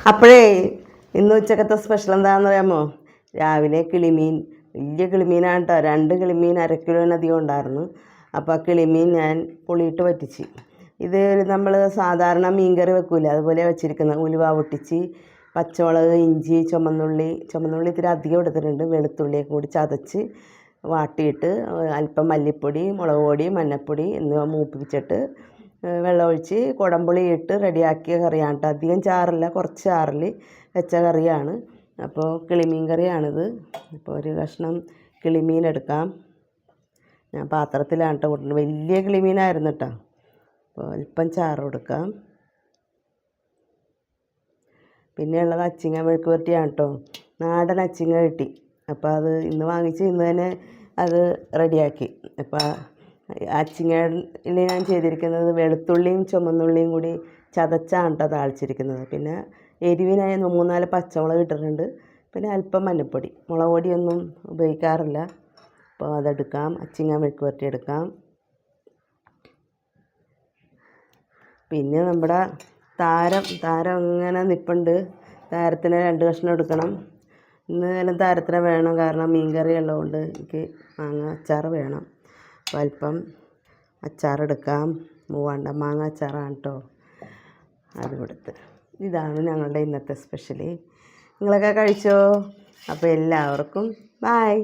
അപ്പോഴേ ഇന്ന് ഉച്ചക്കത്തെ സ്പെഷ്യൽ എന്താണെന്ന് അറിയാമോ? രാവിലെ കിളിമീൻ, വലിയ കിളിമീനാണ് കേട്ടോ. 2 കിളിമീൻ 1/2 കിലോനധികം ഉണ്ടായിരുന്നു. അപ്പോൾ ആ കിളിമീൻ ഞാൻ പുളിയിട്ട് വറ്റിച്ച്. ഇത് നമ്മൾ സാധാരണ മീൻകറി വെക്കൂല, അതുപോലെ വെച്ചിരിക്കുന്നത്. ഉലുവ പൊട്ടിച്ച്, പച്ചമുളക്, ഇഞ്ചി, ചുമന്നുള്ളി ഇത്തിരി അധികം എടുത്തിട്ടുണ്ട്, വെളുത്തുള്ളിയൊക്കെ കൂടി ചതച്ച് വാട്ടിയിട്ട് അല്പം മല്ലിപ്പൊടി, മുളക് പൊടി, മഞ്ഞൾപ്പൊടി എന്നിവ മൂപ്പിച്ചിട്ട് വെള്ളമൊഴിച്ച് കുടംപുളി ഇട്ട് റെഡിയാക്കിയ കറിയാണ് കേട്ടോ. അധികം ചാറില്ല, കുറച്ച് ചാറിൽ വെച്ച കറിയാണ്. അപ്പോൾ കിളിമീൻ കറിയാണിത്. അപ്പോൾ ഒരു കഷ്ണം കിളിമീൻ എടുക്കാം. ഞാൻ പാത്രത്തിലാണ് കേട്ടോ കൊടുക്കുന്നത്. വലിയ കിളിമീനായിരുന്നു കേട്ടോ. അപ്പോൾ അല്പം ചാറ് കൊടുക്കാം. പിന്നെ ഉള്ളത് അച്ചിങ്ങ മെഴുക്ക് പുരട്ടിയാണ് കേട്ടോ. നാടൻ അച്ചിങ്ങ കിട്ടി. അപ്പോൾ അത് ഇന്ന് വാങ്ങിച്ച് ഇന്ന് തന്നെ അത് റെഡിയാക്കി. അപ്പോൾ അച്ചിങ്ങയിൽ ഞാൻ ചെയ്തിരിക്കുന്നത് വെളുത്തുള്ളിയും ചുമന്നുള്ളിയും കൂടി ചതച്ചാണ് കേട്ടോ താളിച്ചിരിക്കുന്നത്. പിന്നെ എരിവിനായി 3-4 പച്ചമുളക് ഇട്ടിട്ടുണ്ട്. പിന്നെ അല്പം മഞ്ഞൾപ്പൊടി, മുളക് പൊടിയൊന്നും ഉപയോഗിക്കാറില്ല. അപ്പോൾ അതെടുക്കാം. അച്ചിങ്ങ മെഴുക്ക് പുരട്ടി എടുക്കാം. പിന്നെ നമ്മുടെ താരം ഇങ്ങനെ നിൽപ്പുണ്ട്. താരത്തിന് 2 കഷ്ണം എടുക്കണം. ഇന്ന് താരത്തിന് വേണം, കാരണം മീൻ കറി ഉള്ളതുകൊണ്ട് എനിക്ക് മാങ്ങ അച്ചാർ വേണം. അപ്പോൾ അല്പം അച്ചാറെടുക്കാം. മൂവാണ്ട മാങ്ങ അച്ചാറാണ് കേട്ടോ. അത് കൊടുത്ത് ഇതാണ് ഞങ്ങളുടെ ഇന്നത്തെ സ്പെഷ്യൽ. നിങ്ങളൊക്കെ കഴിച്ചോ? അപ്പോൾ എല്ലാവർക്കും ബായ്.